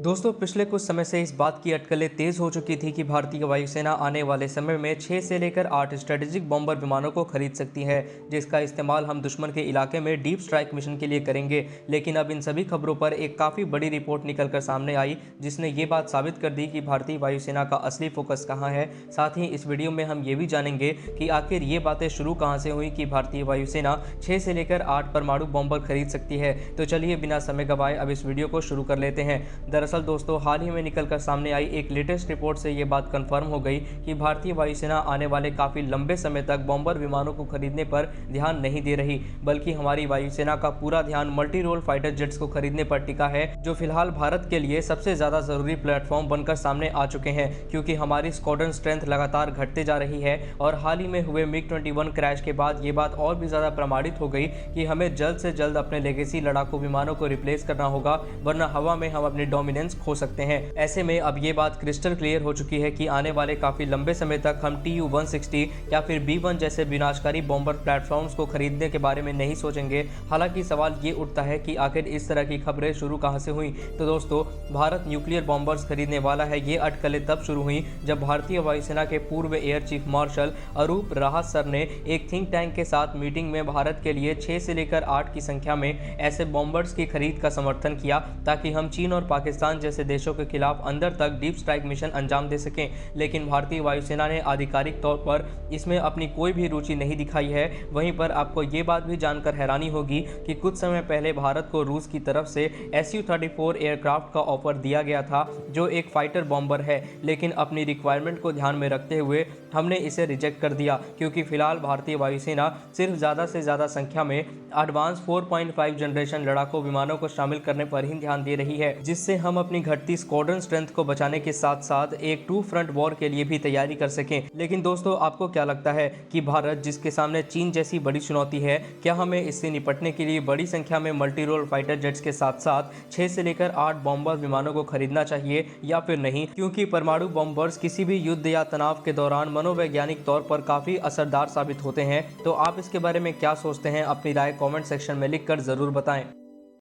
दोस्तों पिछले कुछ समय से इस बात की अटकलें तेज हो चुकी थी कि भारतीय वायुसेना आने वाले समय में 6 से लेकर 8 स्ट्रेटेजिक बॉम्बर विमानों को खरीद सकती है, जिसका इस्तेमाल हम दुश्मन के इलाके में डीप स्ट्राइक मिशन के लिए करेंगे। लेकिन अब इन सभी खबरों पर एक काफ़ी बड़ी रिपोर्ट निकलकर सामने आई, जिसने ये बात साबित कर दी कि भारतीय वायुसेना का असली फोकस कहाँ है। साथ ही इस वीडियो में हम ये भी जानेंगे कि आखिर ये बातें शुरू कहाँ से हुई कि भारतीय वायुसेना 6 से लेकर 8 परमाणु बॉम्बर खरीद सकती है। तो चलिए बिना समय गंवाए अब इस वीडियो को शुरू कर लेते हैं। दरअसल दोस्तों हाल ही में निकलकर सामने आई एक लेटेस्ट रिपोर्ट से ये बात कंफर्म हो गई कि भारतीय वायुसेना आने वाले काफ़ी लंबे समय तक बॉम्बर विमानों को खरीदने पर ध्यान नहीं दे रही, बल्कि हमारी वायुसेना का पूरा ध्यान मल्टी रोल फाइटर जेट्स को खरीदने पर टिका है, जो फिलहाल भारत के लिए सबसे ज़्यादा ज़रूरी प्लेटफॉर्म बनकर सामने आ चुके हैं, क्योंकि हमारी स्क्वाड्रन स्ट्रेंथ लगातार घटते जा रही है। और हाल ही में हुए MiG-21 क्रैश के बाद ये बात और भी ज़्यादा प्रमाणित हो गई कि हमें जल्द से जल्द अपने लेगेसी लड़ाकू विमानों को रिप्लेस करना होगा, वरना हवा में हम अपनी डोमिनेंस खो सकते हैं। ऐसे में अब ये बात क्रिस्टल क्लियर हो चुकी है कि आने वाले काफी लंबे समय तक हम TU-160 या फिर B-1 जैसे विनाशकारी बॉम्बर प्लेटफॉर्म्स को खरीदने के बारे में नहीं सोचेंगे। हालांकि सवाल ये उठता है कि आखिर इस तरह की खबरें शुरू कहां से हुई। तो दोस्तों भारत न्यूक्लियर बॉम्बर्स खरीदने वाला है, ये अटकलें तब शुरू हुई जब भारतीय वायुसेना के पूर्व एयर चीफ मार्शल अरूप राहत सर ने एक थिंक टैंक के साथ मीटिंग में भारत के लिए 6 से लेकर 8 की संख्या में ऐसे बॉम्बर्स की खरीद का समर्थन किया, ताकि हम चीन और पाकिस्तान जैसे देशों के खिलाफ अंदर तक डीप स्ट्राइक मिशन अंजाम दे सकें। लेकिन भारतीय वायुसेना ने आधिकारिक तौर पर इसमें अपनी कोई भी रुचि नहीं दिखाई है। वहीं पर आपको ये बात भी जानकर हैरानी होगी कि कुछ समय पहले भारत को रूस की तरफ से Su-34 एयरक्राफ्ट का ऑफर दिया गया था, जो एक फाइटर बॉम्बर है, लेकिन अपनी रिक्वायरमेंट को ध्यान में रखते हुए हमने इसे रिजेक्ट कर दिया, क्योंकि फिलहाल भारतीय वायुसेना सिर्फ ज़्यादा से ज़्यादा संख्या में एडवांस 4.5 जनरेशन लड़ाकू विमानों को शामिल करने पर ही ध्यान दे रही है, जिससे हम अपनी घटती स्क्वाड्रन स्ट्रेंथ को बचाने के साथ साथ एक टू फ्रंट वॉर के लिए भी तैयारी कर सकें। लेकिन दोस्तों आपको क्या लगता है कि भारत, जिसके सामने चीन जैसी बड़ी चुनौती है, क्या हमें इससे निपटने के लिए बड़ी संख्या में मल्टी रोल फाइटर जेट्स के साथ साथ 6 से लेकर 8 बॉम्बर विमानों को खरीदना चाहिए या फिर नहीं? क्योंकि परमाणु बॉम्बर्स किसी भी युद्ध या तनाव के दौरान मनोवैज्ञानिक तौर पर काफी असरदार साबित होते हैं। तो आप इसके बारे में क्या सोचते हैं? अपनी राय कमेंट सेक्शन में लिखकर जरूर बताएं।